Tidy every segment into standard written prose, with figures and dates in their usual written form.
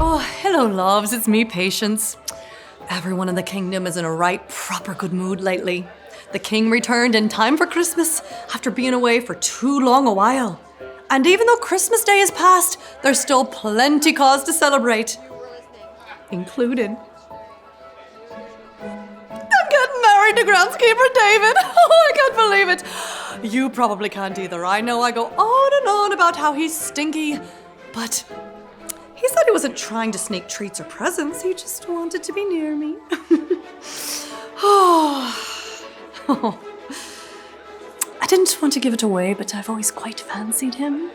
Oh, hello, loves. It's me, Patience. Everyone in the kingdom is in a right, proper good mood lately. The king returned in time for Christmas after being away for too long a while. And even though Christmas Day is past, there's still plenty cause to celebrate. Included. I'm getting married to groundskeeper David. Oh, I can't believe it. You probably can't either. I know I go on and on about how he's stinky, but he said he wasn't trying to sneak treats or presents. He just wanted to be near me. Oh. I didn't want to give it away, but I've always quite fancied him.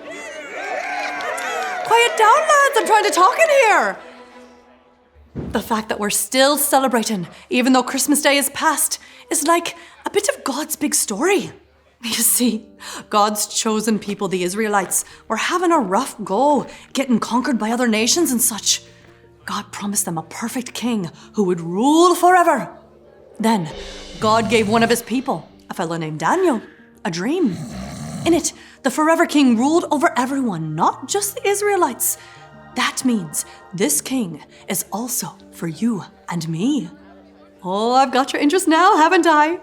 Quiet down, lads. I'm trying to talk in here. The fact that we're still celebrating, even though Christmas Day is past, is like a bit of God's big story. You see, God's chosen people, the Israelites, were having a rough go, getting conquered by other nations and such. God promised them a perfect king who would rule forever. Then, God gave one of his people, a fellow named Daniel, a dream. In it, the forever king ruled over everyone, not just the Israelites. That means this king is also for you and me. Oh, I've got your interest now, haven't I?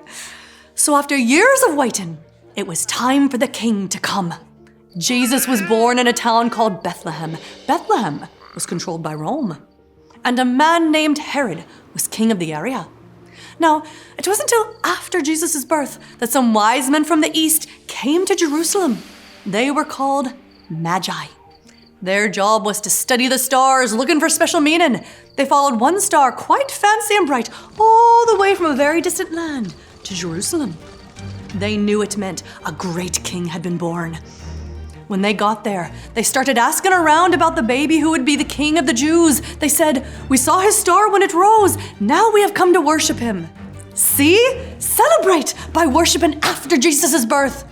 So after years of waiting, it was time for the king to come. Jesus was born in a town called Bethlehem. Bethlehem was controlled by Rome. And a man named Herod was king of the area. Now, it wasn't until after Jesus' birth that some wise men from the east came to Jerusalem. They were called Magi. Their job was to study the stars, looking for special meaning. They followed one star, quite fancy and bright, all the way from a very distant land to Jerusalem. They knew it meant a great king had been born. When they got there, they started asking around about the baby who would be the king of the Jews. They said, "We saw his star when it rose. Now we have come to worship him." See? Celebrate by worshiping after Jesus' birth.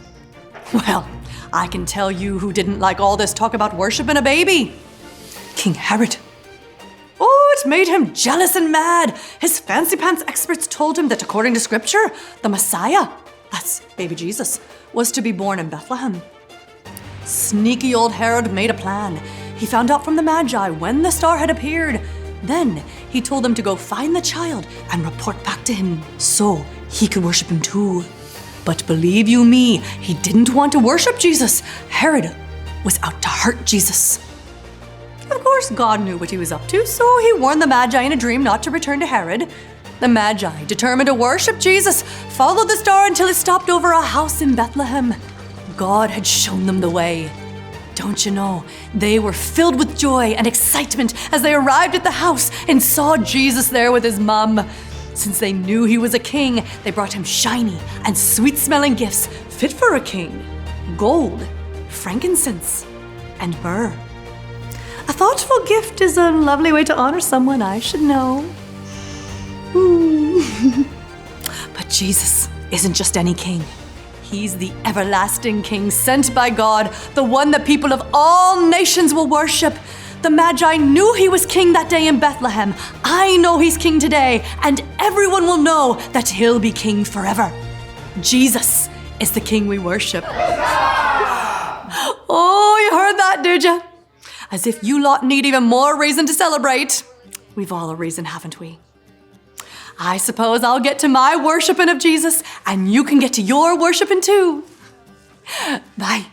Well, I can tell you who didn't like all this talk about worshiping a baby. King Herod. Oh, it made him jealous and mad. His fancy pants experts told him that according to scripture, the Messiah, that's baby Jesus, was to be born in Bethlehem. Sneaky old Herod made a plan. He found out from the Magi when the star had appeared. Then he told them to go find the child and report back to him so he could worship him too. But believe you me, he didn't want to worship Jesus. Herod was out to hurt Jesus. Of course, God knew what he was up to, so he warned the Magi in a dream not to return to Herod. The Magi, determined to worship Jesus, followed the star until it stopped over a house in Bethlehem. God had shown them the way. Don't you know, they were filled with joy and excitement as they arrived at the house and saw Jesus there with his mom. Since they knew he was a king, they brought him shiny and sweet-smelling gifts fit for a king. Gold, frankincense, and myrrh. A thoughtful gift is a lovely way to honor someone, I should know. But Jesus isn't just any king. He's the everlasting king sent by God, the one that people of all nations will worship. The Magi knew he was king that day in Bethlehem. I know he's king today, and everyone will know that he'll be king forever. Jesus is the king we worship. Oh, you heard that, did you? As if you lot need even more reason to celebrate. We've all a reason, haven't we? I suppose I'll get to my worshiping of Jesus, and you can get to your worshiping too. Bye.